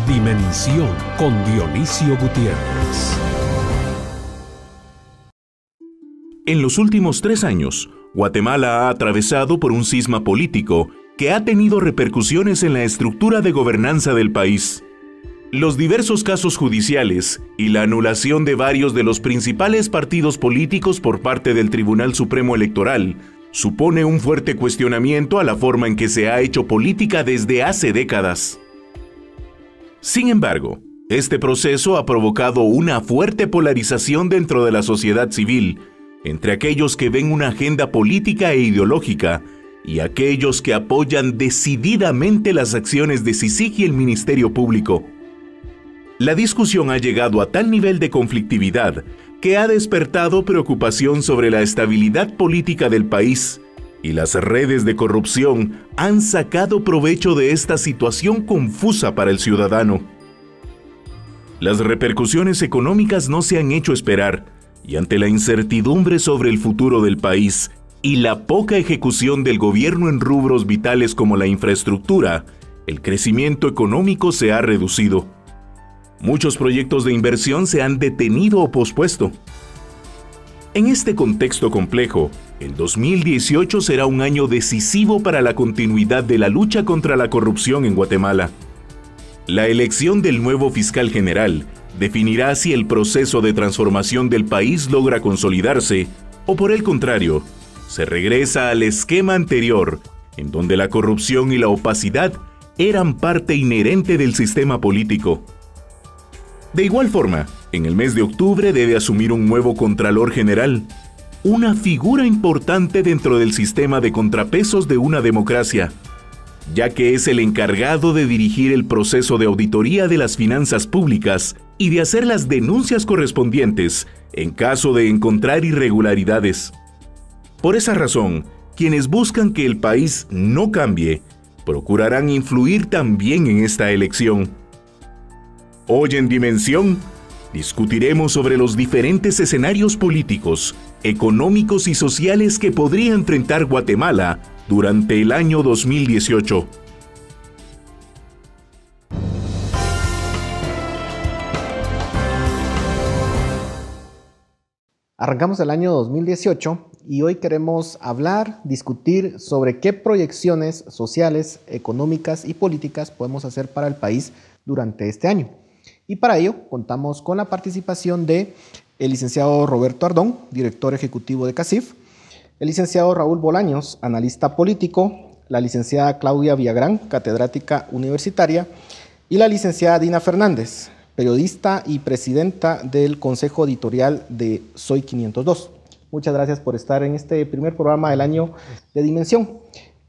Dimensión con Dionisio Gutiérrez. En los últimos 3 años, Guatemala ha atravesado por un cisma político que ha tenido repercusiones en la estructura de gobernanza del país. Los diversos casos judiciales y la anulación de varios de los principales partidos políticos por parte del Tribunal Supremo Electoral supone un fuerte cuestionamiento a la forma en que se ha hecho política desde hace décadas. Sin embargo, este proceso ha provocado una fuerte polarización dentro de la sociedad civil, entre aquellos que ven una agenda política e ideológica y aquellos que apoyan decididamente las acciones de CICIG y el Ministerio Público. La discusión ha llegado a tal nivel de conflictividad que ha despertado preocupación sobre la estabilidad política del país, y las redes de corrupción han sacado provecho de esta situación confusa para el ciudadano. Las repercusiones económicas no se han hecho esperar, y ante la incertidumbre sobre el futuro del país y la poca ejecución del gobierno en rubros vitales como la infraestructura, el crecimiento económico se ha reducido. Muchos proyectos de inversión se han detenido o pospuesto. En este contexto complejo, el 2018 será un año decisivo para la continuidad de la lucha contra la corrupción en Guatemala. La elección del nuevo fiscal general definirá si el proceso de transformación del país logra consolidarse o, por el contrario, se regresa al esquema anterior, en donde la corrupción y la opacidad eran parte inherente del sistema político. De igual forma, en el mes de octubre debe asumir un nuevo Contralor General, una figura importante dentro del sistema de contrapesos de una democracia, ya que es el encargado de dirigir el proceso de auditoría de las finanzas públicas y de hacer las denuncias correspondientes en caso de encontrar irregularidades. Por esa razón, quienes buscan que el país no cambie, procurarán influir también en esta elección. Hoy en Dimensión, discutiremos sobre los diferentes escenarios políticos, económicos y sociales que podría enfrentar Guatemala durante el año 2018. Arrancamos el año 2018 y hoy queremos hablar, discutir sobre qué proyecciones sociales, económicas y políticas podemos hacer para el país durante este año. Y para ello contamos con la participación de el licenciado Roberto Ardón, director ejecutivo de CACIF, el licenciado Raúl Bolaños, analista político, la licenciada Claudia Villagrán, catedrática universitaria, y la licenciada Dina Fernández, periodista y presidenta del Consejo Editorial de Soy 502. Muchas gracias por estar en este primer programa del año de Dimensión.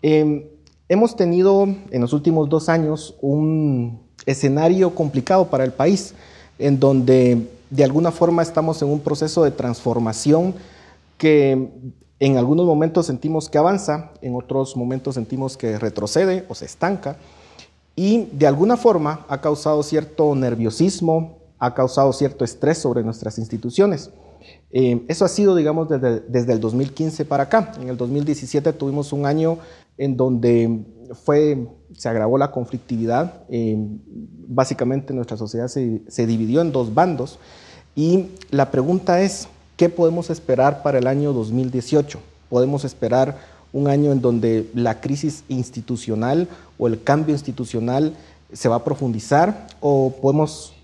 Hemos tenido en los últimos 2 años un escenario complicado para el país, en donde de alguna forma estamos en un proceso de transformación que en algunos momentos sentimos que avanza, en otros momentos sentimos que retrocede o se estanca, y de alguna forma ha causado cierto nerviosismo, ha causado cierto estrés sobre nuestras instituciones. Eso ha sido, digamos, desde el 2015 para acá. En el 2017 tuvimos un año en donde se agravó la conflictividad. Básicamente nuestra sociedad se dividió en 2 bandos. Y la pregunta es, ¿qué podemos esperar para el año 2018? ¿Podemos esperar un año en donde la crisis institucional o el cambio institucional se va a profundizar? ¿O podemos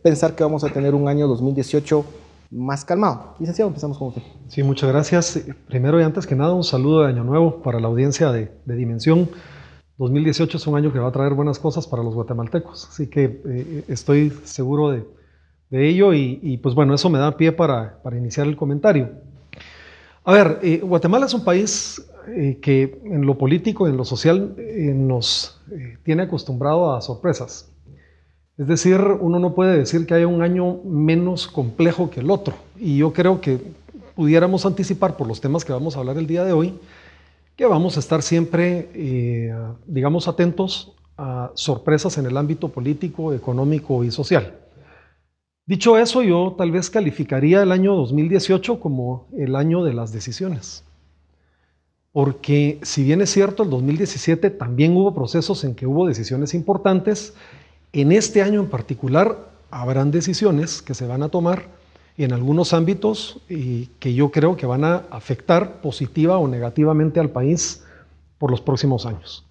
pensar que vamos a tener un año 2018 más calmado? Licenciado, empezamos con usted. Sí, muchas gracias. Primero y antes que nada, un saludo de Año Nuevo para la audiencia de Dimensión. 2018 es un año que va a traer buenas cosas para los guatemaltecos, así que estoy seguro de ello y pues bueno, eso me da pie para iniciar el comentario. A ver, Guatemala es un país que en lo político y en lo social nos tiene acostumbrado a sorpresas. Es decir, uno no puede decir que haya un año menos complejo que el otro. Y yo creo que pudiéramos anticipar por los temas que vamos a hablar el día de hoy, que vamos a estar siempre, digamos, atentos a sorpresas en el ámbito político, económico y social. Dicho eso, yo tal vez calificaría el año 2018 como el año de las decisiones. Porque si bien es cierto, el 2017 también hubo procesos en que hubo decisiones importantes, En este año en particular habrán decisiones que se van a tomar en algunos ámbitos que yo creo que van a afectar positiva o negativamente al país por los próximos años.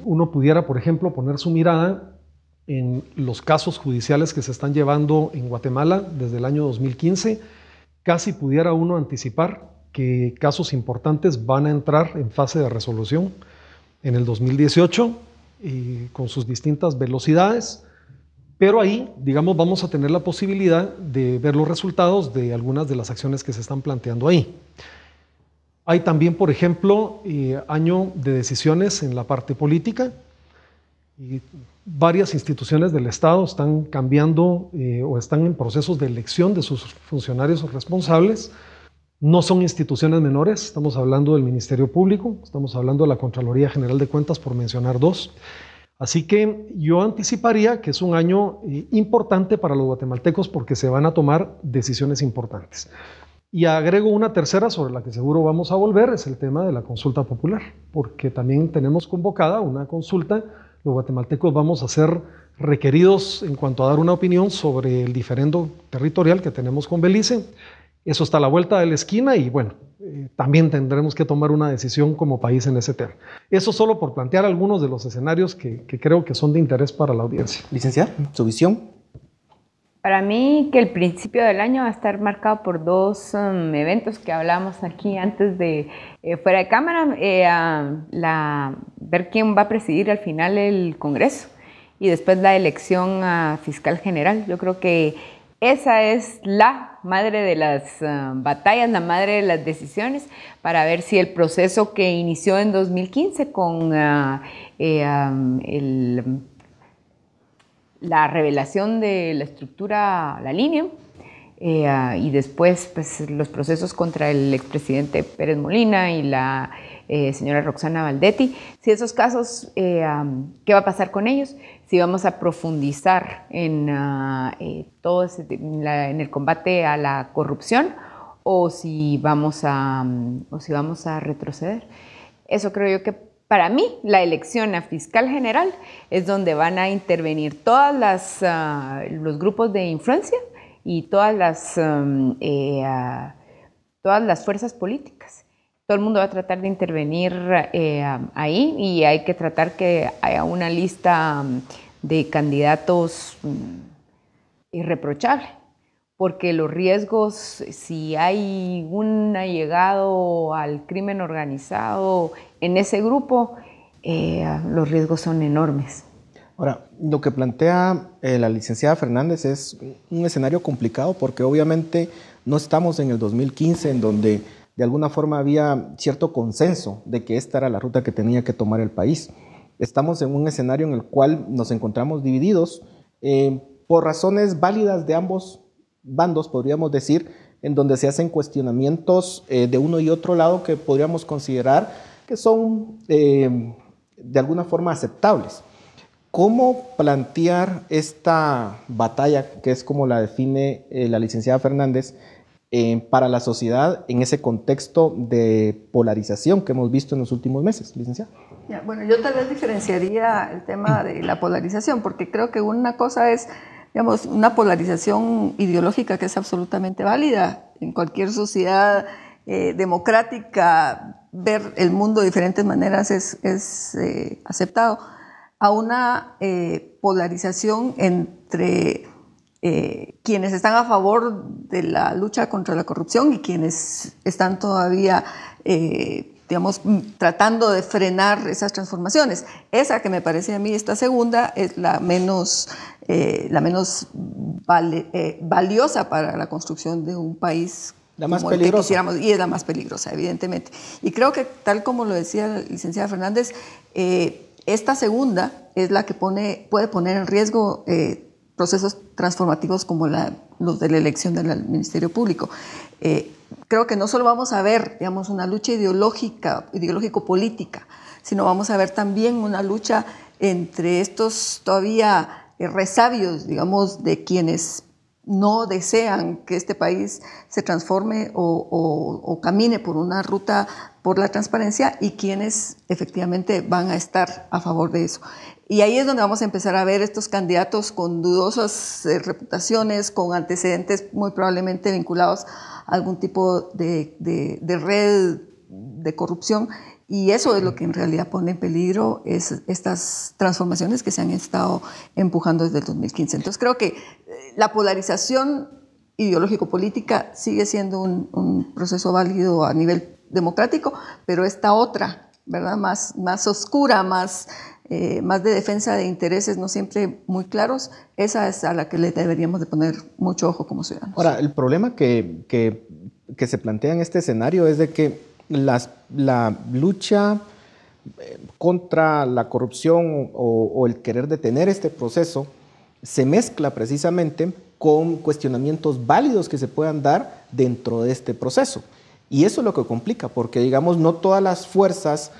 Uno pudiera, por ejemplo, poner su mirada en los casos judiciales que se están llevando en Guatemala desde el año 2015. Casi pudiera uno anticipar que casos importantes van a entrar en fase de resolución en el 2018 con sus distintas velocidades, pero ahí, digamos, vamos a tener la posibilidad de ver los resultados de algunas de las acciones que se están planteando ahí. Hay también, por ejemplo, año de decisiones en la parte política. Varias instituciones del Estado están cambiando o están en procesos de elección de sus funcionarios responsables. No son instituciones menores, estamos hablando del Ministerio Público, estamos hablando de la Contraloría General de Cuentas, por mencionar dos. Así que yo anticiparía que es un año importante para los guatemaltecos porque se van a tomar decisiones importantes. Y agrego una tercera sobre la que seguro vamos a volver, es el tema de la consulta popular, porque también tenemos convocada una consulta. Los guatemaltecos vamos a ser requeridos en cuanto a dar una opinión sobre el diferendo territorial que tenemos con Belice. Eso está a la vuelta de la esquina y bueno, también tendremos que tomar una decisión como país en ese tema. Eso solo por plantear algunos de los escenarios que creo que son de interés para la audiencia. Licenciada, su visión. Para mí que el principio del año va a estar marcado por dos eventos que hablamos aquí antes de fuera de cámara, ver quién va a presidir al final el Congreso y después la elección fiscal general. Yo creo que esa es la madre de las batallas, la madre de las decisiones, para ver si el proceso que inició en 2015 con la revelación de la estructura, la línea, y después pues, los procesos contra el expresidente Pérez Molina y la señora Roxana Valdetti, si esos casos, ¿qué va a pasar con ellos? Si vamos a profundizar en en el combate a la corrupción o si vamos a retroceder. Eso creo yo que para mí la elección a fiscal general es donde van a intervenir todas los grupos de influencia y todas las fuerzas políticas. Todo el mundo va a tratar de intervenir ahí y hay que tratar que haya una lista de candidatos irreprochable, porque los riesgos, si hay un allegado al crimen organizado en ese grupo, los riesgos son enormes. Ahora, lo que plantea la licenciada Fernández es un escenario complicado porque obviamente no estamos en el 2015 en donde de alguna forma había cierto consenso de que esta era la ruta que tenía que tomar el país. Estamos en un escenario en el cual nos encontramos divididos por razones válidas de ambos bandos, podríamos decir, en donde se hacen cuestionamientos de uno y otro lado que podríamos considerar que son de alguna forma aceptables. ¿Cómo plantear esta batalla, que es como la define la licenciada Fernández, para la sociedad en ese contexto de polarización que hemos visto en los últimos meses, licenciada? Bueno, yo tal vez diferenciaría el tema de la polarización, porque creo que una cosa es, digamos, una polarización ideológica que es absolutamente válida en cualquier sociedad democrática. Ver el mundo de diferentes maneras es aceptado, a una polarización entre quienes están a favor de la lucha contra la corrupción y quienes están todavía, digamos, tratando de frenar esas transformaciones. Esa que me parece a mí, esta segunda, es la menos valiosa para la construcción de un país. La más peligrosa. Y es la más peligrosa, evidentemente. Y creo que, tal como lo decía la licenciada Fernández, esta segunda es la que puede poner en riesgo procesos transformativos como los de la elección del Ministerio Público. Creo que no solo vamos a ver, digamos, una lucha ideológico-política, sino vamos a ver también una lucha entre estos todavía resabios, digamos, de quienes no desean que este país se transforme o camine por una ruta por la transparencia y quienes efectivamente van a estar a favor de eso. Y ahí es donde vamos a empezar a ver estos candidatos con dudosas reputaciones, con antecedentes muy probablemente vinculados a algún tipo de red de corrupción, y eso es lo que en realidad pone en peligro estas transformaciones que se han estado empujando desde el 2015. Entonces creo que la polarización ideológico-política sigue siendo un proceso válido a nivel democrático, pero esta otra, ¿verdad? Más oscura, más de defensa de intereses no siempre muy claros, esa es a la que le deberíamos de poner mucho ojo como ciudadanos. Ahora, el problema que se plantea en este escenario es de que la lucha contra la corrupción o el querer detener este proceso se mezcla precisamente con cuestionamientos válidos que se puedan dar dentro de este proceso. Y eso es lo que complica, porque digamos no todas las fuerzas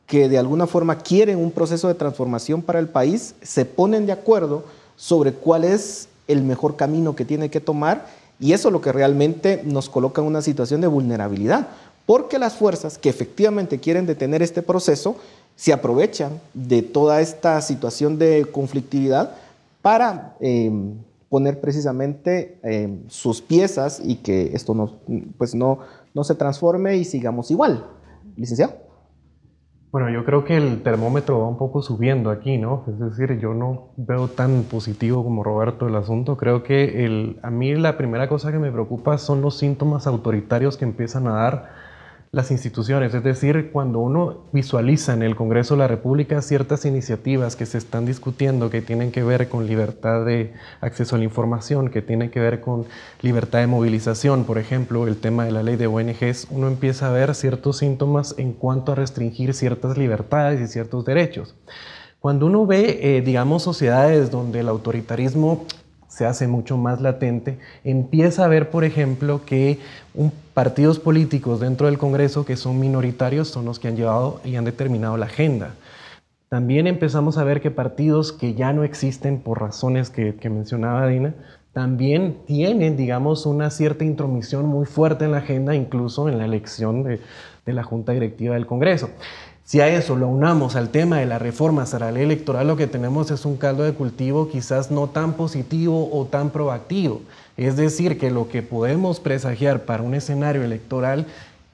que de alguna forma quieren un proceso de transformación para el país se ponen de acuerdo sobre cuál es el mejor camino que tiene que tomar, y eso es lo que realmente nos coloca en una situación de vulnerabilidad, porque las fuerzas que efectivamente quieren detener este proceso se aprovechan de toda esta situación de conflictividad para poner precisamente sus piezas y que esto no se transforme y sigamos igual. Licenciado. Bueno, yo creo que el termómetro va un poco subiendo aquí, ¿no? Es decir, yo no veo tan positivo como Roberto el asunto. Creo que a mí la primera cosa que me preocupa son los síntomas autoritarios que empiezan a dar las instituciones. Es decir, cuando uno visualiza en el Congreso de la República ciertas iniciativas que se están discutiendo, que tienen que ver con libertad de acceso a la información, que tienen que ver con libertad de movilización, por ejemplo, el tema de la ley de ONGs, uno empieza a ver ciertos síntomas en cuanto a restringir ciertas libertades y ciertos derechos. Cuando uno ve, digamos, sociedades donde el autoritarismo se hace mucho más latente, empieza a ver, por ejemplo, que partidos políticos dentro del Congreso que son minoritarios son los que han llevado y han determinado la agenda. También empezamos a ver que partidos que ya no existen por razones que mencionaba Dina, también tienen, digamos, una cierta intromisión muy fuerte en la agenda, incluso en la elección de la Junta Directiva del Congreso. Si a eso lo unamos al tema de las reformas a la ley electoral, lo que tenemos es un caldo de cultivo quizás no tan positivo o tan proactivo. Es decir, que lo que podemos presagiar para un escenario electoral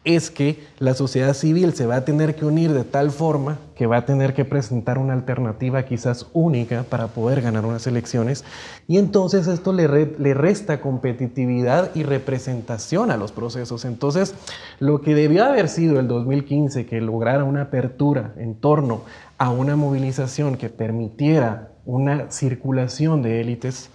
es que la sociedad civil se va a tener que unir de tal forma que va a tener que presentar una alternativa quizás única para poder ganar unas elecciones, y entonces esto le resta competitividad y representación a los procesos. Entonces, lo que debió haber sido el 2015, que lograra una apertura en torno a una movilización que permitiera una circulación de élites,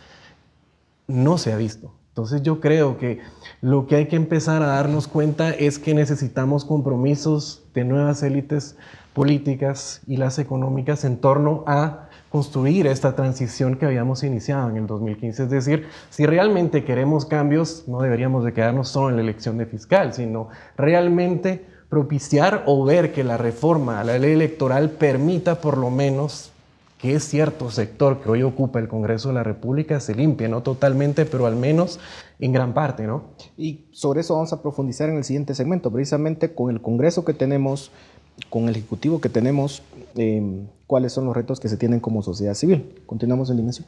no se ha visto. Entonces yo creo que lo que hay que empezar a darnos cuenta es que necesitamos compromisos de nuevas élites políticas y las económicas en torno a construir esta transición que habíamos iniciado en el 2015. Es decir, si realmente queremos cambios, no deberíamos de quedarnos solo en la elección de fiscal, sino realmente propiciar o ver que la reforma a la ley electoral permita por lo menos que es cierto sector que hoy ocupa el Congreso de la República se limpie, no totalmente, pero al menos en gran parte, ¿no? Y sobre eso vamos a profundizar en el siguiente segmento, precisamente con el Congreso que tenemos, con el Ejecutivo que tenemos, cuáles son los retos que se tienen como sociedad civil. Continuamos en Dimensión.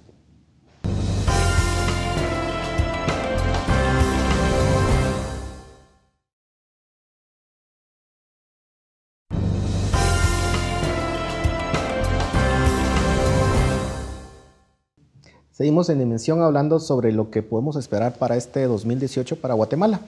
Seguimos en Dimensión hablando sobre lo que podemos esperar para este 2018 para Guatemala.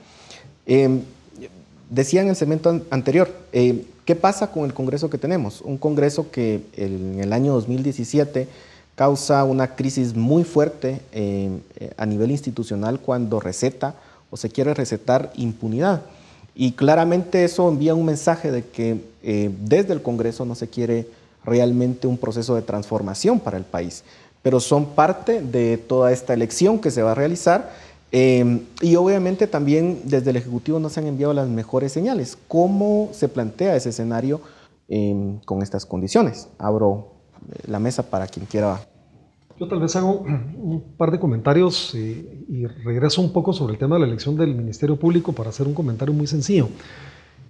Decía en el segmento anterior, ¿qué pasa con el Congreso que tenemos? Un Congreso que en el año 2017 causa una crisis muy fuerte a nivel institucional cuando receta o se quiere recetar impunidad. Y claramente eso envía un mensaje de que desde el Congreso no se quiere realmente un proceso de transformación para el país, pero son parte de toda esta elección que se va a realizar, y obviamente también desde el Ejecutivo no se han enviado las mejores señales. ¿Cómo se plantea ese escenario con estas condiciones? Abro la mesa para quien quiera Yo tal vez hago un par de comentarios y regreso un poco sobre el tema de la elección del Ministerio Público para hacer un comentario muy sencillo.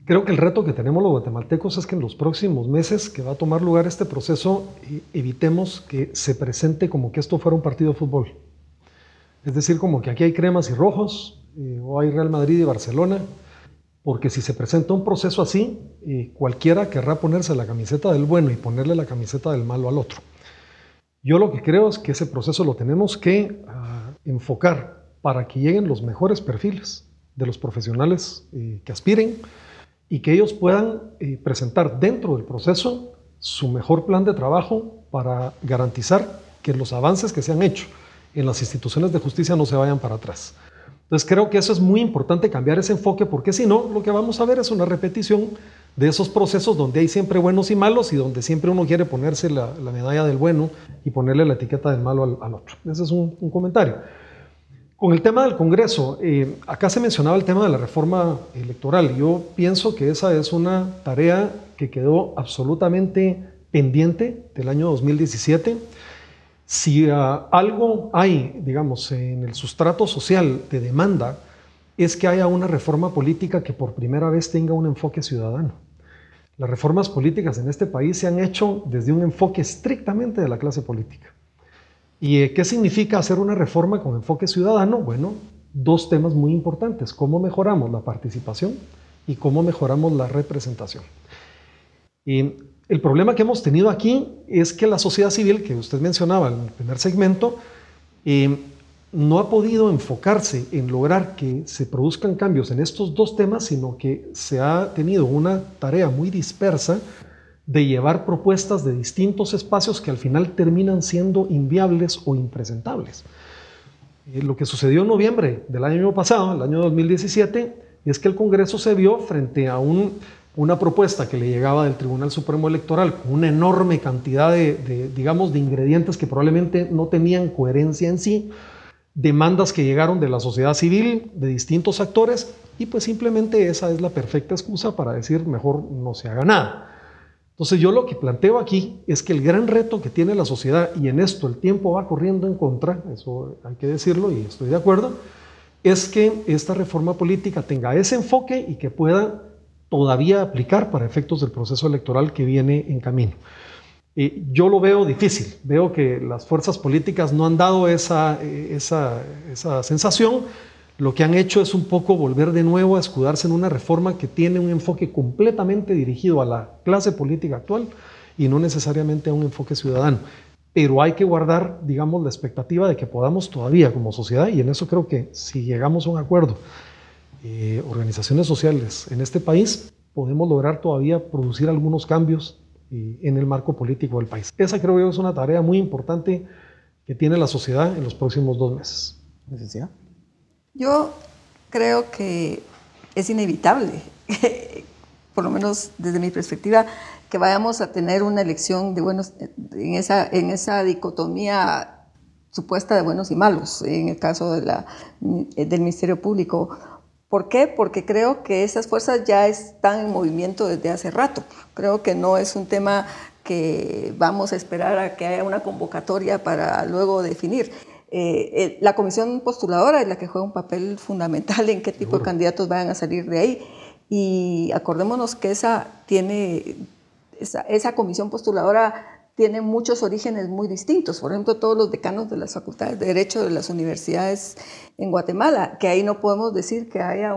Creo que el reto que tenemos los guatemaltecos es que en los próximos meses que va a tomar lugar este proceso, evitemos que se presente como que esto fuera un partido de fútbol. Es decir, como que aquí hay cremas y rojos, o hay Real Madrid y Barcelona, porque si se presenta un proceso así, cualquiera querrá ponerse la camiseta del bueno y ponerle la camiseta del malo al otro. Yo lo que creo es que ese proceso lo tenemos que enfocar para que lleguen los mejores perfiles de los profesionales que aspiren y que ellos puedan presentar dentro del proceso su mejor plan de trabajo para garantizar que los avances que se han hecho en las instituciones de justicia no se vayan para atrás. Entonces creo que eso es muy importante, cambiar ese enfoque, porque si no, lo que vamos a ver es una repetición de esos procesos donde hay siempre buenos y malos y donde siempre uno quiere ponerse la medalla del bueno y ponerle la etiqueta del malo al otro. Ese es un comentario. Con el tema del Congreso, acá se mencionaba el tema de la reforma electoral. Yo pienso que esa es una tarea que quedó absolutamente pendiente del año 2017. Si algo hay, digamos, en el sustrato social de demanda, es que haya una reforma política que por primera vez tenga un enfoque ciudadano. Las reformas políticas en este país se han hecho desde un enfoque estrictamente de la clase política. ¿Y qué significa hacer una reforma con enfoque ciudadano? Bueno, dos temas muy importantes: cómo mejoramos la participación y cómo mejoramos la representación. Y el problema que hemos tenido aquí es que la sociedad civil, que usted mencionaba en el primer segmento, no ha podido enfocarse en lograr que se produzcan cambios en estos dos temas, sino que se ha tenido una tarea muy dispersa de llevar propuestas de distintos espacios que al final terminan siendo inviables o impresentables. Lo que sucedió en noviembre del año pasado, el año 2017, es que el Congreso se vio frente a una propuesta que le llegaba del Tribunal Supremo Electoral con una enorme cantidad de ingredientes que probablemente no tenían coherencia en sí, demandas que llegaron de la sociedad civil, de distintos actores, y pues simplemente esa es la perfecta excusa para decir mejor no se haga nada. Entonces yo lo que planteo aquí es que el gran reto que tiene la sociedad, y en esto el tiempo va corriendo en contra, eso hay que decirlo y estoy de acuerdo, es que esta reforma política tenga ese enfoque y que pueda todavía aplicar para efectos del proceso electoral que viene en camino. Yo lo veo difícil, veo que las fuerzas políticas no han dado esa sensación. Lo que han hecho es un poco volver de nuevo a escudarse en una reforma que tiene un enfoque completamente dirigido a la clase política actual y no necesariamente a un enfoque ciudadano. Pero hay que guardar, digamos, la expectativa de que podamos todavía como sociedad, y en eso creo que si llegamos a un acuerdo, organizaciones sociales en este país, podemos lograr todavía producir algunos cambios en el marco político del país. Esa creo yo es una tarea muy importante que tiene la sociedad en los próximos 2 meses. ¿Necesidad? Yo creo que es inevitable, por lo menos desde mi perspectiva, que vayamos a tener una elección de buenos, en esa dicotomía supuesta de buenos y malos, en el caso del Ministerio Público. ¿Por qué? Porque creo que esas fuerzas ya están en movimiento desde hace rato. Creo que no es un tema que vamos a esperar a que haya una convocatoria para luego definir. La comisión postuladora es la que juega un papel fundamental en qué tipo de candidatos vayan a salir de ahí. Y acordémonos que esa comisión postuladora tiene muchos orígenes muy distintos. Por ejemplo, todos los decanos de las facultades de Derecho de las universidades en Guatemala, que ahí no podemos decir que haya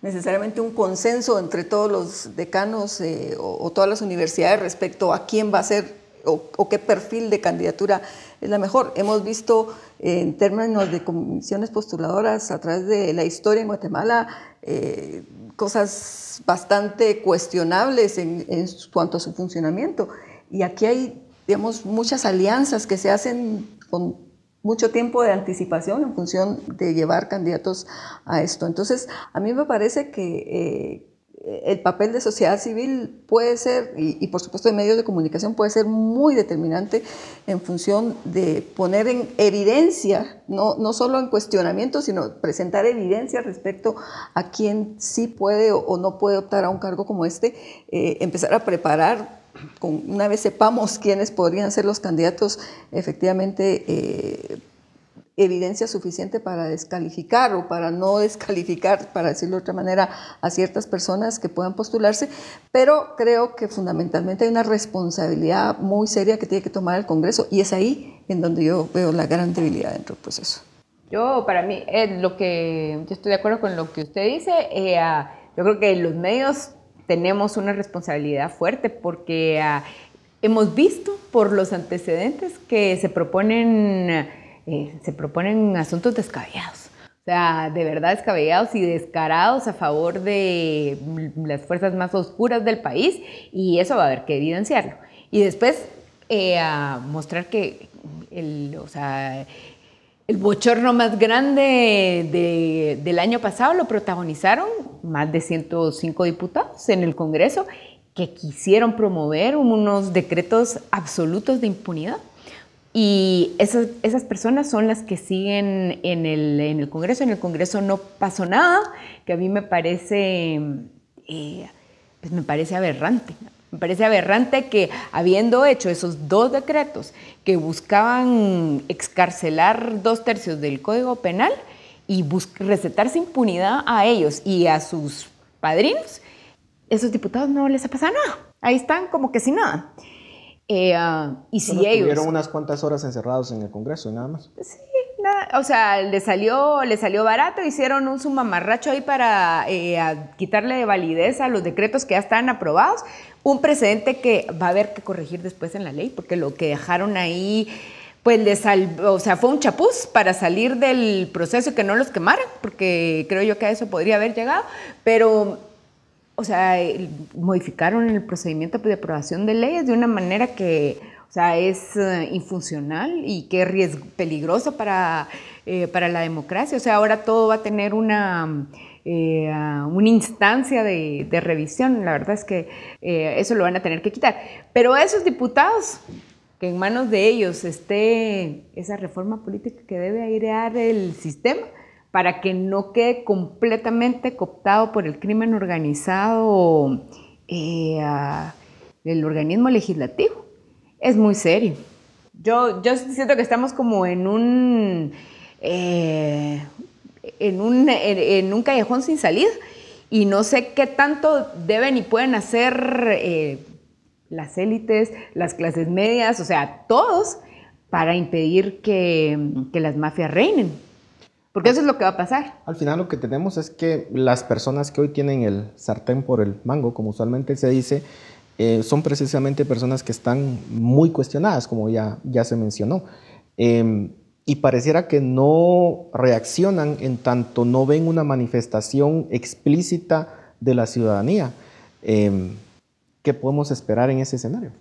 necesariamente un consenso entre todos los decanos o todas las universidades respecto a quién va a ser o qué perfil de candidatura es la mejor. Hemos visto en términos de comisiones postuladoras a través de la historia en Guatemala cosas bastante cuestionables en cuanto a su funcionamiento. Y aquí hay, digamos, muchas alianzas que se hacen con mucho tiempo de anticipación en función de llevar candidatos a esto. Entonces, a mí me parece que el papel de sociedad civil puede ser, y por supuesto de medios de comunicación, puede ser muy determinante en función de poner en evidencia, no solo en cuestionamiento, sino presentar evidencia respecto a quién sí puede o no puede optar a un cargo como este, empezar a preparar una vez sepamos quiénes podrían ser los candidatos, efectivamente evidencia suficiente para descalificar o para no descalificar, para decirlo de otra manera, a ciertas personas que puedan postularse, pero creo que fundamentalmente hay una responsabilidad muy seria que tiene que tomar el Congreso, y es ahí en donde yo veo la gran debilidad dentro del proceso. Para mí, yo estoy de acuerdo con lo que usted dice. Yo creo que los medios tenemos una responsabilidad fuerte porque hemos visto por los antecedentes que se proponen asuntos descabellados. O sea, de verdad descabellados y descarados a favor de las fuerzas más oscuras del país, y eso va a haber que evidenciarlo. Y después mostrar que el bochorno más grande del año pasado lo protagonizaron más de 105 diputados en el Congreso que quisieron promover unos decretos absolutos de impunidad. Y esas personas son las que siguen en el Congreso. En el Congreso no pasó nada, que a mí me parece aberrante. Me parece aberrante que, habiendo hecho esos 2 decretos que buscaban excarcelar 2/3 del Código Penal y recetarse impunidad a ellos y a sus padrinos, esos diputados no les ha pasado nada. Ahí están como que sin nada. Y si ellos estuvieron unas cuantas horas encerrados en el Congreso y nada más. Sí, nada, o sea, le salió barato, hicieron un sumamarracho ahí para quitarle de validez a los decretos que ya estaban aprobados, un precedente que va a haber que corregir después en la ley, porque lo que dejaron ahí, pues fue un chapuz para salir del proceso y que no los quemaran, porque creo yo que a eso podría haber llegado, pero o sea, modificaron el procedimiento de aprobación de leyes de una manera que, o sea, es infuncional y que es peligroso para la democracia. O sea, ahora todo va a tener una instancia de revisión. La verdad es que eso lo van a tener que quitar. Pero esos diputados, que en manos de ellos esté esa reforma política que debe airear el sistema, para que no quede completamente cooptado por el crimen organizado el organismo legislativo. Es muy serio. Yo siento que estamos como en un callejón sin salida, y no sé qué tanto deben y pueden hacer las élites, las clases medias, o sea, todos, para impedir que las mafias reinen. Porque eso es lo que va a pasar. Al final lo que tenemos es que las personas que hoy tienen el sartén por el mango, como usualmente se dice, son precisamente personas que están muy cuestionadas, como ya se mencionó. Y pareciera que no reaccionan en tanto no ven una manifestación explícita de la ciudadanía. ¿Qué podemos esperar en ese escenario?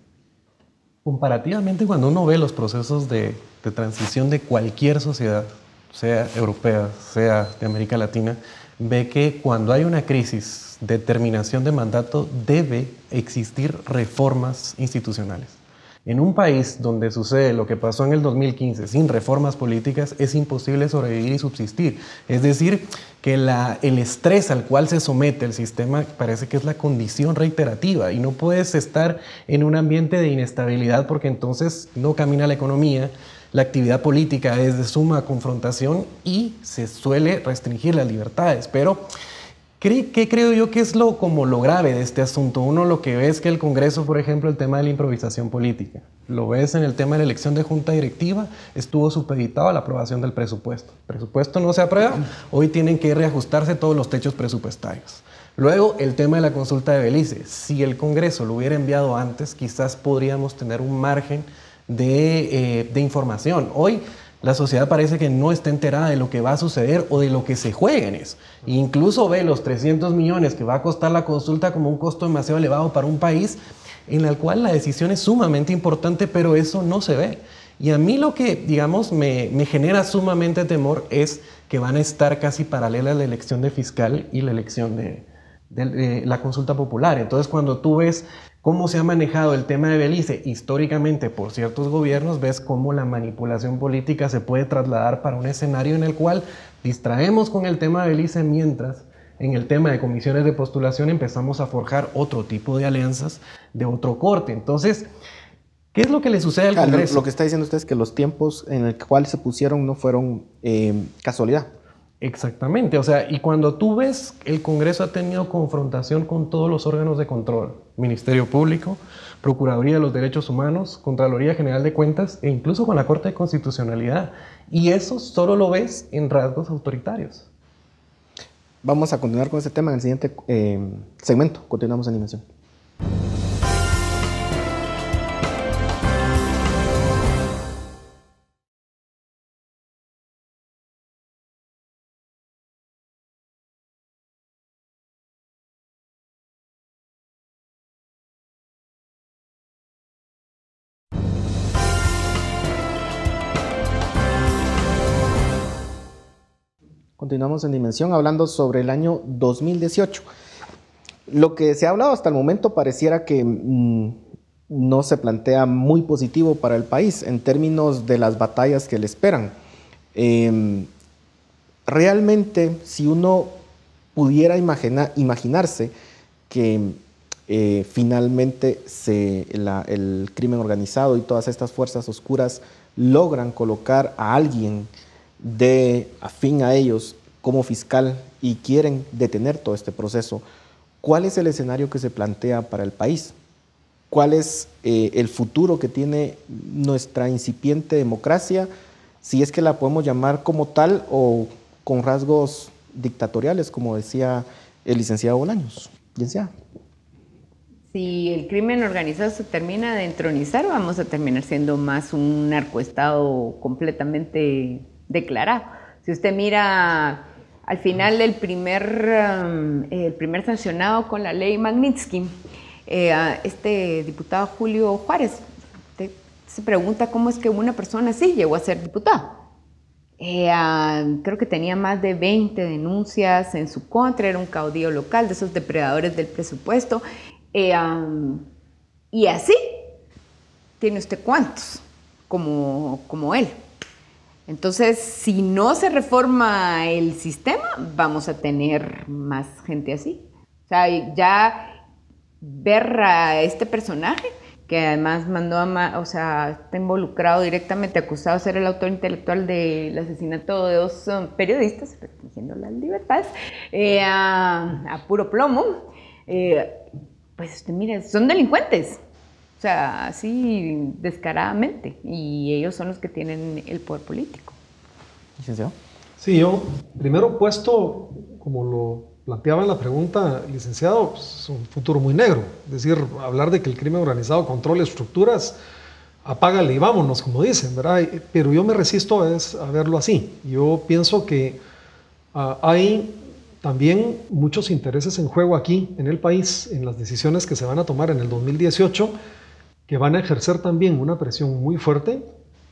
Comparativamente, cuando uno ve los procesos de transición de cualquier sociedad, sea europea, sea de América Latina, ve que cuando hay una crisis de terminación de mandato debe existir reformas institucionales. En un país donde sucede lo que pasó en el 2015 sin reformas políticas, es imposible sobrevivir y subsistir. Es decir, que el estrés al cual se somete el sistema parece que es la condición reiterativa, y no puedes estar en un ambiente de inestabilidad porque entonces no camina la economía. La actividad política es de suma confrontación y se suele restringir las libertades. Pero, ¿qué creo yo que es lo grave de este asunto? Uno lo que ve es que el Congreso, por ejemplo, el tema de la improvisación política. Lo ves en el tema de la elección de junta directiva, estuvo supeditado a la aprobación del presupuesto. El presupuesto no se aprueba, hoy tienen que reajustarse todos los techos presupuestarios. Luego, el tema de la consulta de Belice. Si el Congreso lo hubiera enviado antes, quizás podríamos tener un margen de información. Hoy la sociedad parece que no está enterada de lo que va a suceder o de lo que se juega en eso. E incluso ve los 300 millones que va a costar la consulta como un costo demasiado elevado para un país en el cual la decisión es sumamente importante, pero eso no se ve. Y a mí lo que, digamos, me genera sumamente temor es que van a estar casi paralelas la elección de fiscal y la elección de la consulta popular. Entonces, cuando tú ves cómo se ha manejado el tema de Belice históricamente por ciertos gobiernos, ves cómo la manipulación política se puede trasladar para un escenario en el cual distraemos con el tema de Belice mientras en el tema de comisiones de postulación empezamos a forjar otro tipo de alianzas de otro corte. Entonces, ¿qué es lo que le sucede al Congreso? Lo que está diciendo usted es que los tiempos en el cual se pusieron no fueron casualidad. Exactamente, o sea, y cuando tú ves, el Congreso ha tenido confrontación con todos los órganos de control, Ministerio Público, Procuraduría de los Derechos Humanos, Contraloría General de Cuentas e incluso con la Corte de Constitucionalidad, y eso solo lo ves en rasgos autoritarios. Vamos a continuar con este tema en el siguiente segmento. Continuamos en Dimensión. Continuamos en Dimensión hablando sobre el año 2018. Lo que se ha hablado hasta el momento pareciera que no se plantea muy positivo para el país en términos de las batallas que le esperan. Realmente, si uno pudiera imaginarse que finalmente el crimen organizado y todas estas fuerzas oscuras logran colocar a alguien afín a ellos como fiscal y quieren detener todo este proceso, ¿cuál es el escenario que se plantea para el país? ¿Cuál es el futuro que tiene nuestra incipiente democracia, si es que la podemos llamar como tal o con rasgos dictatoriales, como decía el licenciado Bolaños? Licenciada. Si el crimen organizado se termina de entronizar, vamos a terminar siendo más un narcoestado completamente declarado. Si usted mira al final el primer sancionado con la ley Magnitsky, este diputado Julio Juárez, usted se pregunta cómo es que una persona así llegó a ser diputado. Creo que tenía más de 20 denuncias en su contra, era un caudillo local de esos depredadores del presupuesto, y así tiene usted cuantos como él. Entonces, si no se reforma el sistema, vamos a tener más gente así. O sea, ya ver a este personaje, que además está involucrado directamente, acusado de ser el autor intelectual del asesinato de 2 periodistas, restringiendo las libertades, a puro plomo, pues usted mire, son delincuentes. O sea, así descaradamente, y ellos son los que tienen el poder político. ¿Licenciado? Sí, yo primero puesto, como lo planteaba en la pregunta, licenciado, pues, es un futuro muy negro. Es decir, hablar de que el crimen organizado controla estructuras, apágale y vámonos, como dicen, ¿verdad? Pero yo me resisto a verlo así. Yo pienso que hay también muchos intereses en juego aquí, en el país, en las decisiones que se van a tomar en el 2018, que van a ejercer también una presión muy fuerte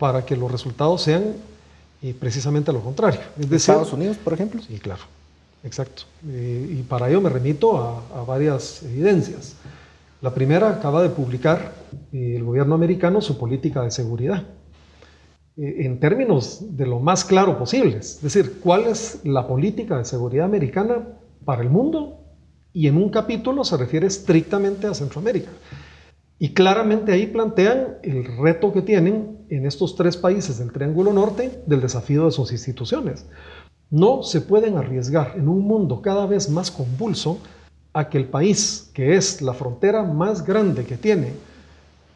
para que los resultados sean precisamente lo contrario. Es decir, ¿Estados Unidos, por ejemplo? Sí, claro, exacto. Y para ello me remito a varias evidencias. La primera, acaba de publicar el gobierno americano su política de seguridad, en términos de lo más claro posible. Es decir, cuál es la política de seguridad americana para el mundo, y en un capítulo se refiere estrictamente a Centroamérica. Y claramente ahí plantean el reto que tienen en estos 3 países del Triángulo Norte del desafío de sus instituciones. No se pueden arriesgar en un mundo cada vez más convulso a que el país, que es la frontera más grande que tiene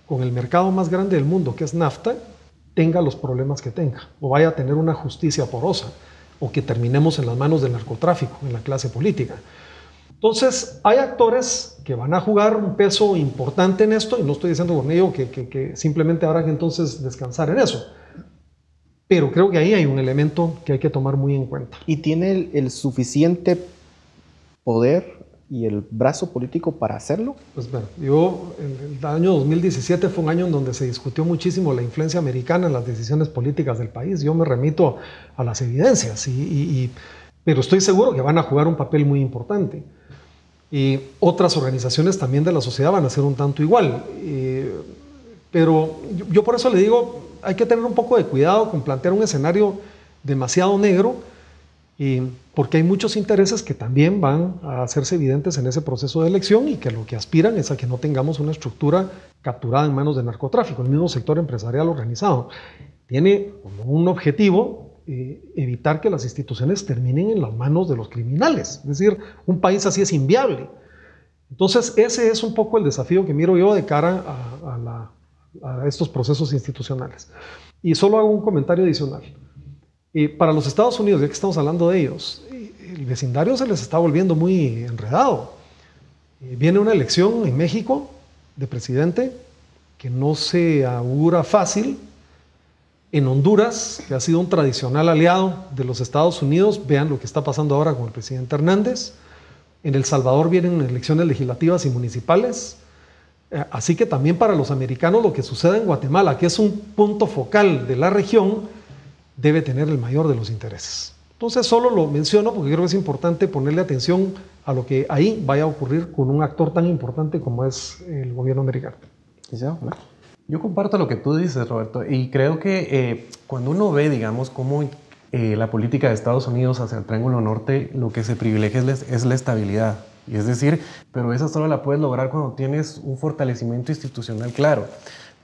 con el mercado más grande del mundo, que es NAFTA, tenga los problemas que tenga, o vaya a tener una justicia porosa, o que terminemos en las manos del narcotráfico, en la clase política. Entonces, hay actores que van a jugar un peso importante en esto, y no estoy diciendo con ello que simplemente habrá que entonces descansar en eso. Pero creo que ahí hay un elemento que hay que tomar muy en cuenta. ¿Y tiene el suficiente poder y el brazo político para hacerlo? Pues bueno, el año 2017 fue un año en donde se discutió muchísimo la influencia americana en las decisiones políticas del país. Yo me remito a las evidencias, pero estoy seguro que van a jugar un papel muy importante. Y otras organizaciones también de la sociedad van a ser un tanto igual. Pero yo por eso le digo, hay que tener un poco de cuidado con plantear un escenario demasiado negro, porque hay muchos intereses que también van a hacerse evidentes en ese proceso de elección y que lo que aspiran es a que no tengamos una estructura capturada en manos del narcotráfico. El mismo sector empresarial organizado tiene como un objetivo evitar que las instituciones terminen en las manos de los criminales. Es decir, un país así es inviable. Entonces, ese es un poco el desafío que miro yo de cara a estos procesos institucionales. Y solo hago un comentario adicional. Para los Estados Unidos, ya que estamos hablando de ellos, el vecindario se les está volviendo muy enredado. Viene una elección en México de presidente que no se augura fácil. En Honduras, que ha sido un tradicional aliado de los Estados Unidos, vean lo que está pasando ahora con el presidente Hernández. En El Salvador vienen elecciones legislativas y municipales. Así que también para los americanos lo que sucede en Guatemala, que es un punto focal de la región, debe tener el mayor de los intereses. Entonces solo lo menciono porque creo que es importante ponerle atención a lo que ahí vaya a ocurrir con un actor tan importante como es el gobierno americano. Yo comparto lo que tú dices, Roberto, y creo que cuando uno ve, digamos, cómo la política de Estados Unidos hacia el Triángulo Norte, lo que se privilegia es la estabilidad. Y es decir, pero esa solo la puedes lograr cuando tienes un fortalecimiento institucional claro.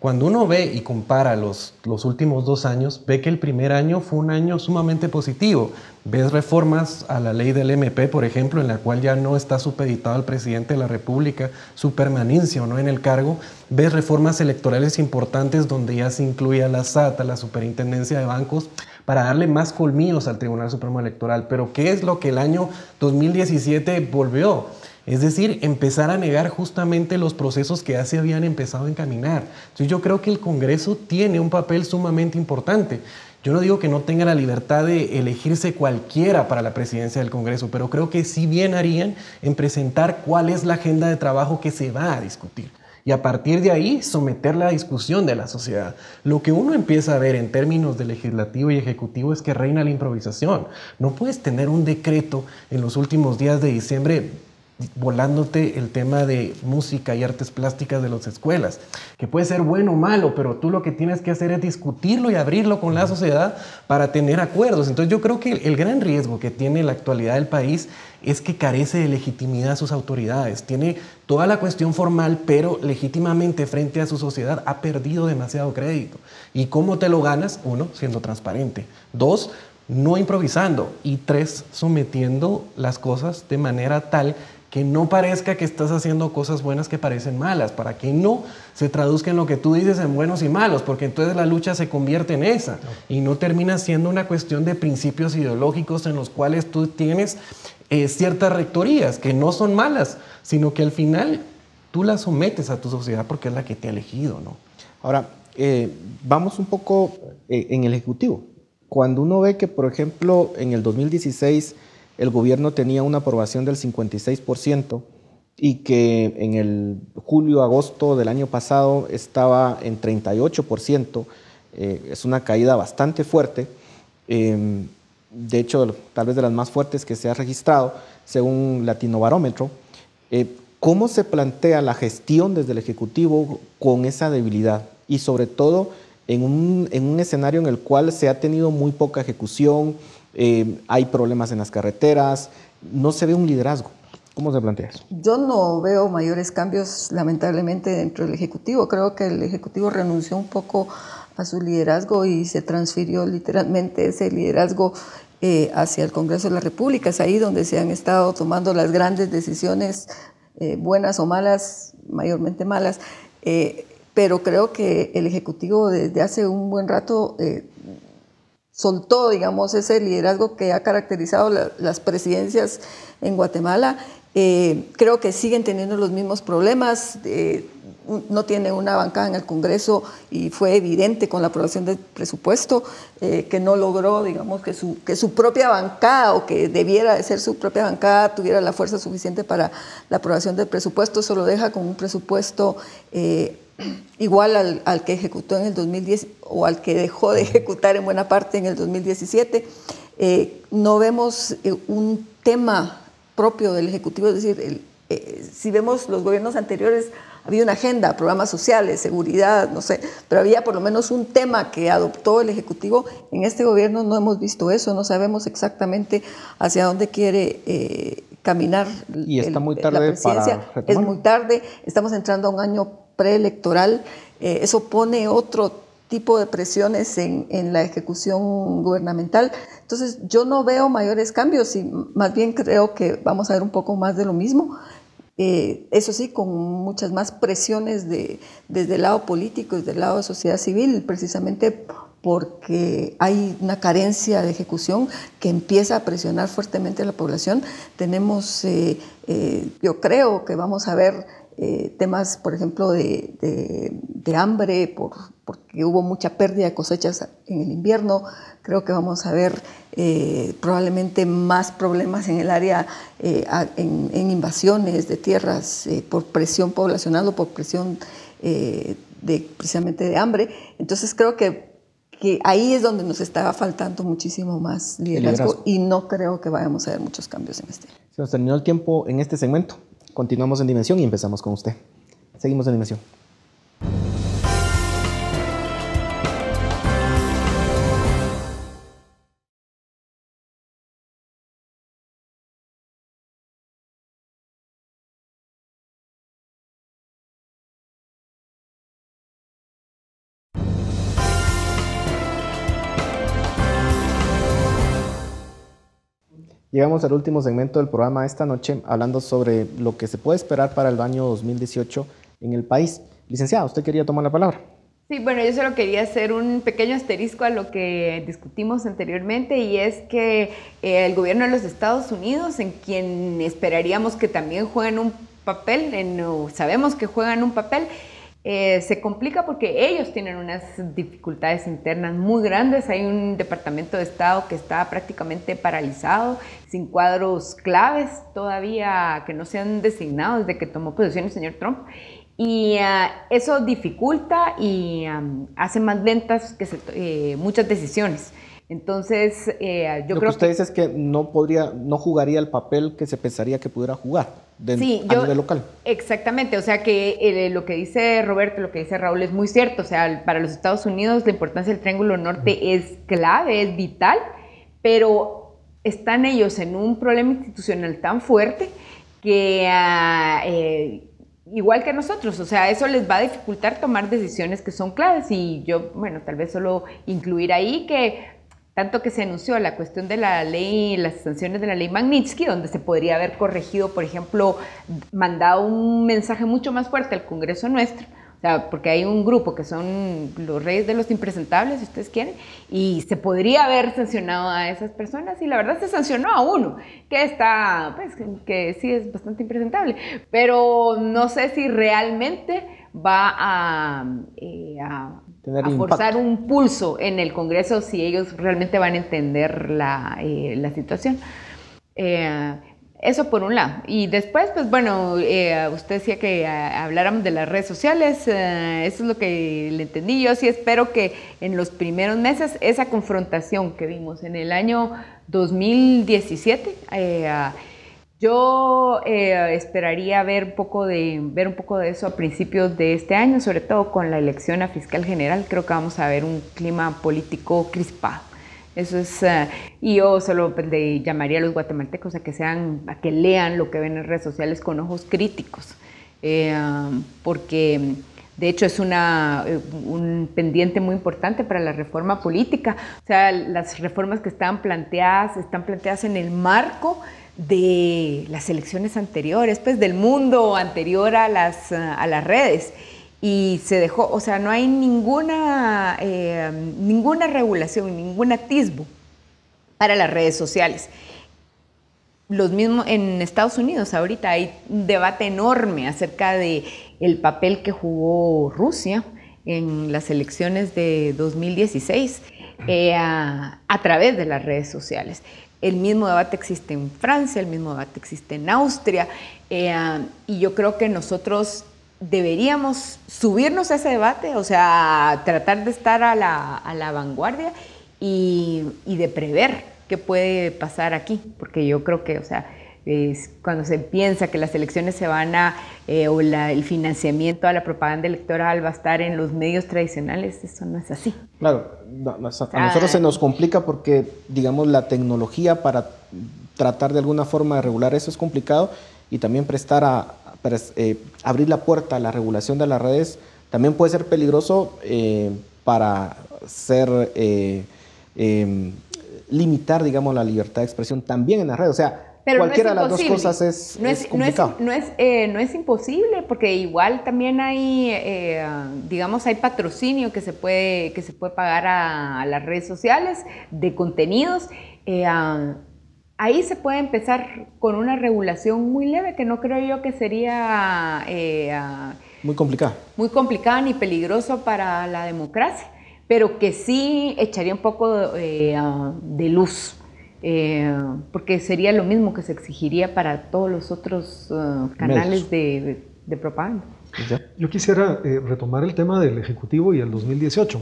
Cuando uno ve y compara los últimos 2 años, ve que el primer año fue un año sumamente positivo. Ves reformas a la ley del MP, por ejemplo, en la cual ya no está supeditado al presidente de la República su permanencia o no en el cargo. Ves reformas electorales importantes donde ya se incluye a la SAT, a la Superintendencia de Bancos, para darle más colmillos al Tribunal Supremo Electoral. Pero ¿qué es lo que el año 2017 volvió? Es decir, empezar a negar justamente los procesos que ya se habían empezado a encaminar. Entonces yo creo que el Congreso tiene un papel sumamente importante. Yo no digo que no tenga la libertad de elegirse cualquiera para la presidencia del Congreso, pero creo que sí bien harían en presentar cuál es la agenda de trabajo que se va a discutir. Y a partir de ahí someterla a discusión de la sociedad. Lo que uno empieza a ver en términos de legislativo y ejecutivo es que reina la improvisación. No puedes tener un decreto en los últimos días de diciembre volándote el tema de música y artes plásticas de las escuelas, que puede ser bueno o malo, pero tú lo que tienes que hacer es discutirlo y abrirlo con la sociedad para tener acuerdos. Entonces yo creo que el gran riesgo que tiene la actualidad del país es que carece de legitimidad sus autoridades. Tiene toda la cuestión formal, pero legítimamente frente a su sociedad ha perdido demasiado crédito. ¿Y cómo te lo ganas? 1, siendo transparente. 2, no improvisando. Y 3, sometiendo las cosas de manera tal que no parezca que estás haciendo cosas buenas que parecen malas, para que no se traduzca en lo que tú dices en buenos y malos, porque entonces la lucha se convierte en esa y no termina siendo una cuestión de principios ideológicos en los cuales tú tienes ciertas rectorías que no son malas, sino que al final tú las sometes a tu sociedad porque es la que te ha elegido, ¿no? Ahora, vamos un poco en el Ejecutivo. Cuando uno ve que, por ejemplo, en el 2016 el gobierno tenía una aprobación del 56% y que en el julio-agosto del año pasado estaba en 38%, es una caída bastante fuerte, de hecho, tal vez de las más fuertes que se ha registrado, según Latinobarómetro. ¿Cómo se plantea la gestión desde el Ejecutivo con esa debilidad? Y sobre todo en un escenario en el cual se ha tenido muy poca ejecución, hay problemas en las carreteras, no se ve un liderazgo. ¿Cómo se plantea eso? Yo no veo mayores cambios, lamentablemente, dentro del Ejecutivo. Creo que el Ejecutivo renunció un poco a su liderazgo y se transfirió literalmente ese liderazgo hacia el Congreso de la República. Es ahí donde se han estado tomando las grandes decisiones, buenas o malas, mayormente malas. Pero creo que el Ejecutivo desde hace un buen rato soltó, digamos, ese liderazgo que ha caracterizado las presidencias en Guatemala. Creo que siguen teniendo los mismos problemas. No tiene una bancada en el Congreso y fue evidente con la aprobación del presupuesto que no logró, digamos, que su propia bancada, o que debiera de ser su propia bancada, tuviera la fuerza suficiente para la aprobación del presupuesto. Eso lo deja con un presupuesto igual al que ejecutó en el 2010 o al que dejó de ejecutar en buena parte en el 2017. No vemos un tema propio del Ejecutivo, es decir, si vemos los gobiernos anteriores, había una agenda, programas sociales, seguridad, no sé, pero había por lo menos un tema que adoptó el Ejecutivo. En este gobierno no hemos visto eso, no sabemos exactamente hacia dónde quiere caminar y está muy tarde la presidencia. Para retomar. Es muy tarde, estamos entrando a un año preelectoral, eso pone otro tipo de presiones en la ejecución gubernamental. Entonces yo no veo mayores cambios y más bien creo que vamos a ver un poco más de lo mismo. Eso sí, con muchas más presiones desde el lado político, desde el lado de sociedad civil, precisamente porque hay una carencia de ejecución que empieza a presionar fuertemente a la población. Tenemos, yo creo que vamos a ver temas, por ejemplo, de hambre, porque hubo mucha pérdida de cosechas en el invierno. Creo que vamos a ver probablemente más problemas en el área, en invasiones de tierras por presión poblacional o por presión precisamente de hambre. Entonces creo que ahí es donde nos está faltando muchísimo más liderazgo y no creo que vayamos a ver muchos cambios en este. Se nos terminó el tiempo en este segmento. Continuamos en Dimensión y empezamos con usted. Seguimos en Dimensión. Llegamos al último segmento del programa esta noche, hablando sobre lo que se puede esperar para el año 2018 en el país. Licenciada, ¿usted quería tomar la palabra? Sí, bueno, yo solo quería hacer un pequeño asterisco a lo que discutimos anteriormente, y es que el gobierno de los Estados Unidos, en quien esperaríamos que también jueguen un papel, sabemos que juegan un papel, se complica porque ellos tienen unas dificultades internas muy grandes. Hay un Departamento de Estado que está prácticamente paralizado, sin cuadros claves todavía que no se han designado desde que tomó posesión el señor Trump. Y eso dificulta y hace más lentas muchas decisiones. Entonces, yo creo que... Lo que usted dice es que no jugaría el papel que se pensaría que pudiera jugar a nivel local. Exactamente, o sea que lo que dice Roberto, lo que dice Raúl es muy cierto. O sea, para los Estados Unidos la importancia del Triángulo Norte es clave, es vital, pero están ellos en un problema institucional tan fuerte que... igual que nosotros, o sea, eso les va a dificultar tomar decisiones que son claves. Y yo, bueno, tal vez solo incluir ahí que tanto que se anunció la cuestión de la ley, las sanciones de la ley Magnitsky, donde se podría haber corregido, por ejemplo, mandado un mensaje mucho más fuerte al Congreso nuestro, o sea, porque hay un grupo que son los reyes de los impresentables, si ustedes quieren, y se podría haber sancionado a esas personas, y la verdad se sancionó a uno, que está, pues, que sí es bastante impresentable, pero no sé si realmente va a forzar un pulso en el Congreso, si ellos realmente van a entender la situación. Eso por un lado. Y después, pues bueno, usted decía que habláramos de las redes sociales, eso es lo que le entendí. Yo sí espero que en los primeros meses esa confrontación que vimos en el año 2017, yo esperaría ver un poco de eso a principios de este año, sobre todo con la elección a fiscal general. Creo que vamos a ver un clima político crispado. Eso es, y yo solo le llamaría a los guatemaltecos a que lean lo que ven en redes sociales con ojos críticos, porque de hecho es un pendiente muy importante para la reforma política. O sea, las reformas que están planteadas en el marco de las elecciones anteriores, pues del mundo anterior a las redes, y se dejó, o sea, no hay ninguna regulación, ningún atisbo para las redes sociales. Los mismos en Estados Unidos ahorita hay un debate enorme acerca de el papel que jugó Rusia en las elecciones de 2016 a través de las redes sociales. El mismo debate existe en Francia, el mismo debate existe en Austria, y yo creo que nosotros deberíamos subirnos a ese debate, o sea, tratar de estar a la vanguardia y de prever qué puede pasar aquí, porque yo creo que, o sea, cuando se piensa que las elecciones se van a, el financiamiento a la propaganda electoral va a estar en los medios tradicionales, eso no es así. Claro, a nosotros se nos complica porque, digamos, la tecnología para tratar de alguna forma de regular eso es complicado, y también abrir la puerta a la regulación de las redes también puede ser peligroso para limitar, digamos, la libertad de expresión también en las redes. O sea, pero cualquiera de las dos cosas es complicado. No es imposible, porque igual también hay, digamos, hay patrocinio que se puede pagar a las redes sociales de contenidos. Ahí se puede empezar con una regulación muy leve, que no creo yo que sería muy complicada ni peligroso para la democracia, pero que sí echaría un poco de luz, porque sería lo mismo que se exigiría para todos los otros canales de propaganda. Yo quisiera retomar el tema del Ejecutivo y el 2018.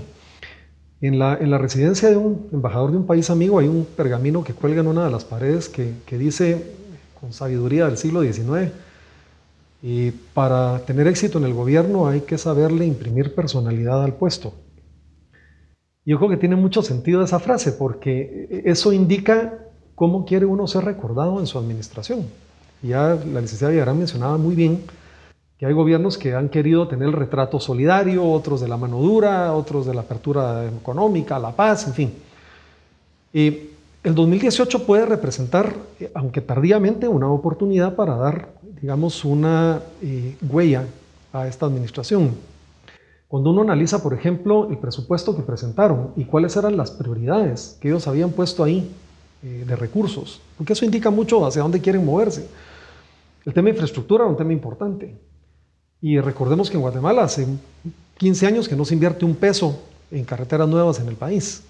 En la residencia de un embajador de un país amigo hay un pergamino que cuelga en una de las paredes que dice, con sabiduría del siglo XIX, y para tener éxito en el gobierno hay que saberle imprimir personalidad al puesto. Yo creo que tiene mucho sentido esa frase, porque eso indica cómo quiere uno ser recordado en su administración. Ya la licenciada Villarán mencionaba muy bien que hay gobiernos que han querido tener el retrato solidario, otros de la mano dura, otros de la apertura económica, la paz, en fin. El 2018 puede representar, aunque tardíamente, una oportunidad para dar, digamos, una huella a esta administración. Cuando uno analiza, por ejemplo, el presupuesto que presentaron y cuáles eran las prioridades que ellos habían puesto ahí de recursos, porque eso indica mucho hacia dónde quieren moverse. El tema de infraestructura era un tema importante. Y recordemos que en Guatemala hace 15 años que no se invierte un peso en carreteras nuevas en el país.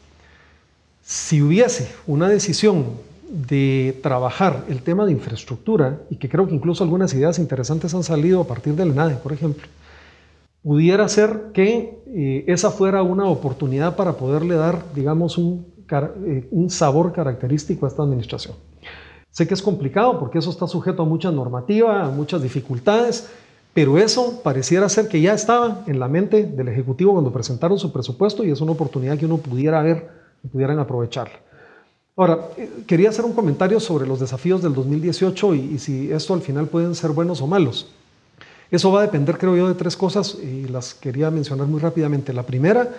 Si hubiese una decisión de trabajar el tema de infraestructura, y que creo que incluso algunas ideas interesantes han salido a partir del ENADE, por ejemplo, pudiera ser que esa fuera una oportunidad para poderle dar, digamos, un sabor característico a esta administración. Sé que es complicado porque eso está sujeto a mucha normativa, a muchas dificultades, pero eso pareciera ser que ya estaba en la mente del Ejecutivo cuando presentaron su presupuesto, y es una oportunidad que uno pudiera ver y pudieran aprovecharla. Ahora, quería hacer un comentario sobre los desafíos del 2018 y si esto al final pueden ser buenos o malos. Eso va a depender, creo yo, de tres cosas, y las quería mencionar muy rápidamente. La primera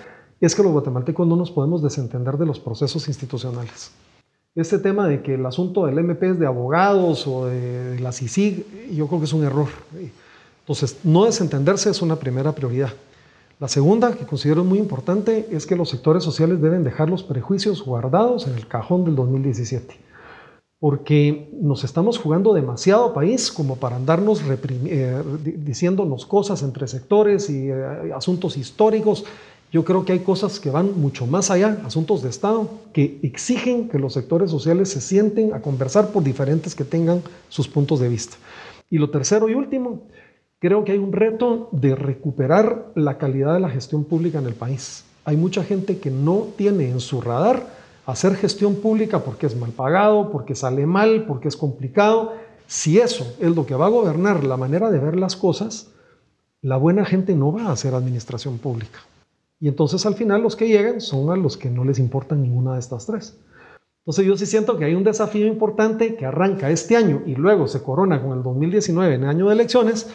es que los guatemaltecos no nos podemos desentender de los procesos institucionales. Este tema de que el asunto del MP es de abogados o de la CICIG, yo creo que es un error. Entonces, no desentenderse es una primera prioridad. La segunda, que considero muy importante, es que los sectores sociales deben dejar los prejuicios guardados en el cajón del 2017. Porque nos estamos jugando demasiado país como para andarnos diciéndonos cosas entre sectores y asuntos históricos. Yo creo que hay cosas que van mucho más allá, asuntos de Estado, que exigen que los sectores sociales se sienten a conversar, por diferentes que tengan sus puntos de vista. Y lo tercero y último, creo que hay un reto de recuperar la calidad de la gestión pública en el país. Hay mucha gente que no tiene en su radar hacer gestión pública porque es mal pagado, porque sale mal, porque es complicado. Si eso es lo que va a gobernar la manera de ver las cosas, la buena gente no va a hacer administración pública. Y entonces al final los que llegan son a los que no les importa ninguna de estas tres. Entonces yo sí siento que hay un desafío importante que arranca este año y luego se corona con el 2019 en el año de elecciones,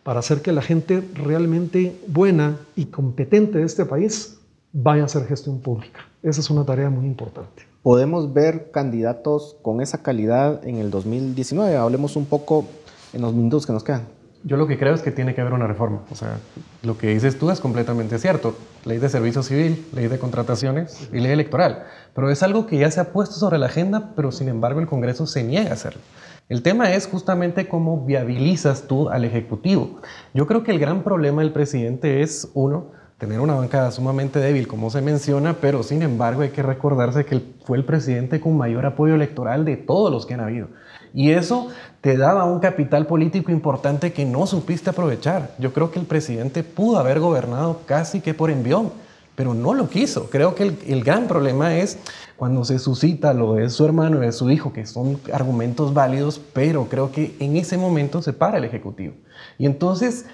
para hacer que la gente realmente buena y competente de este país vaya a hacer gestión pública. Esa es una tarea muy importante. ¿Podemos ver candidatos con esa calidad en el 2019? Hablemos un poco en los minutos que nos quedan. Yo lo que creo es que tiene que haber una reforma. O sea, lo que dices tú es completamente cierto. Ley de servicio civil, ley de contrataciones y ley electoral. Pero es algo que ya se ha puesto sobre la agenda, pero sin embargo el Congreso se niega a hacerlo. El tema es justamente cómo viabilizas tú al Ejecutivo. Yo creo que el gran problema del presidente es, uno, tener una bancada sumamente débil, como se menciona, pero sin embargo hay que recordarse que él fue el presidente con mayor apoyo electoral de todos los que han habido. Y eso te daba un capital político importante que no supiste aprovechar. Yo creo que el presidente pudo haber gobernado casi que por envión. pero no lo quiso. Creo que el gran problema es cuando se suscita lo de su hermano y de su hijo, que son argumentos válidos, pero creo que en ese momento se para el Ejecutivo. Y entonces,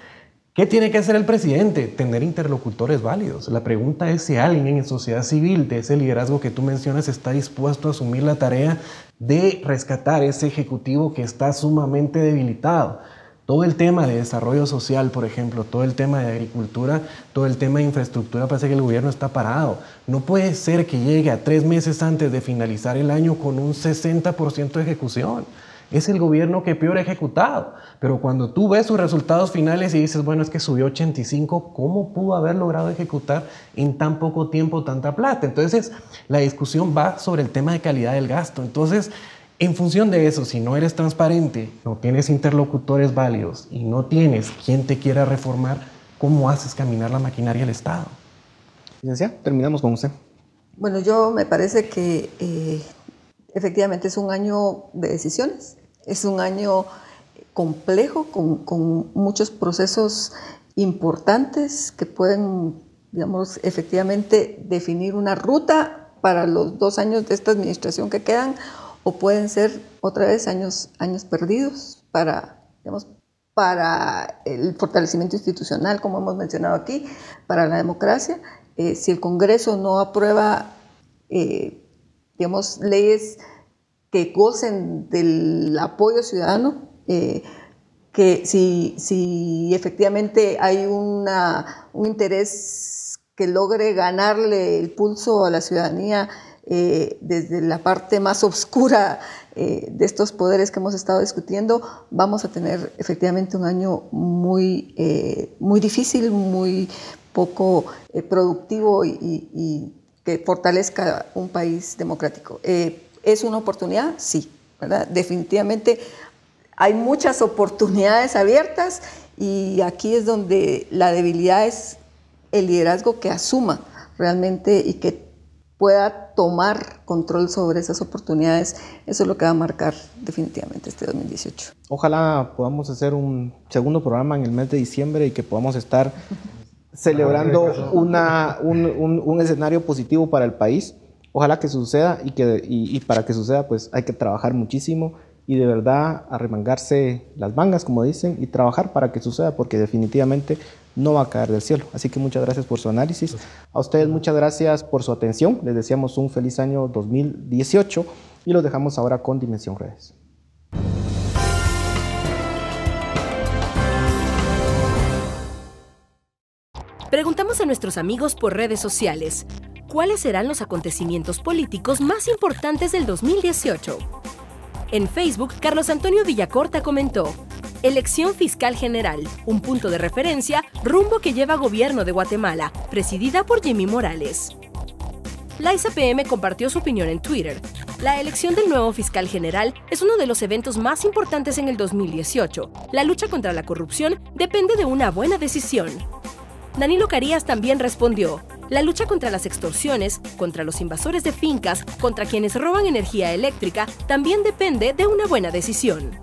¿qué tiene que hacer el presidente? Tener interlocutores válidos. La pregunta es si alguien en sociedad civil de ese liderazgo que tú mencionas está dispuesto a asumir la tarea de rescatar ese Ejecutivo que está sumamente debilitado. Todo el tema de desarrollo social, por ejemplo, todo el tema de agricultura, todo el tema de infraestructura, parece que el gobierno está parado. No puede ser que llegue a 3 meses antes de finalizar el año con un 60% de ejecución. Es el gobierno que peor ha ejecutado. Pero cuando tú ves sus resultados finales y dices, bueno, es que subió 85, ¿cómo pudo haber logrado ejecutar en tan poco tiempo tanta plata? Entonces, la discusión va sobre el tema de calidad del gasto. Entonces, en función de eso, si no eres transparente, no tienes interlocutores válidos y no tienes quien te quiera reformar, ¿cómo haces caminar la maquinaria del Estado? Licenciada, terminamos con usted. Bueno, yo me parece que efectivamente es un año de decisiones, es un año complejo con muchos procesos importantes que pueden, digamos, efectivamente definir una ruta para los 2 años de esta administración que quedan, o pueden ser otra vez años perdidos para, digamos, para el fortalecimiento institucional, como hemos mencionado aquí, para la democracia. Si el Congreso no aprueba, digamos, leyes que gocen del apoyo ciudadano, que si efectivamente hay un interés que logre ganarle el pulso a la ciudadanía desde la parte más oscura de estos poderes que hemos estado discutiendo, vamos a tener efectivamente un año muy difícil, muy poco productivo y que fortalezca un país democrático. ¿Es una oportunidad? Sí, ¿verdad? Definitivamente hay muchas oportunidades abiertas y aquí es donde la debilidad es el liderazgo que asuma realmente y que pueda tomar control sobre esas oportunidades. Eso es lo que va a marcar definitivamente este 2018. Ojalá podamos hacer un segundo programa en el mes de diciembre y que podamos estar celebrando un escenario positivo para el país. Ojalá que suceda y para que suceda pues hay que trabajar muchísimo y de verdad arremangarse las mangas, como dicen, y trabajar para que suceda, porque definitivamente no va a caer del cielo. Así que muchas gracias por su análisis. A ustedes muchas gracias por su atención. Les deseamos un feliz año 2018 y los dejamos ahora con Dimensión Redes. Preguntamos a nuestros amigos por redes sociales, ¿cuáles serán los acontecimientos políticos más importantes del 2018? En Facebook, Carlos Antonio Villacorta comentó: Elección Fiscal General, un punto de referencia, rumbo que lleva Gobierno de Guatemala, presidida por Jimmy Morales. Laisa PM compartió su opinión en Twitter. La elección del nuevo fiscal general es uno de los eventos más importantes en el 2018. La lucha contra la corrupción depende de una buena decisión. Danilo Carías también respondió: la lucha contra las extorsiones, contra los invasores de fincas, contra quienes roban energía eléctrica, también depende de una buena decisión.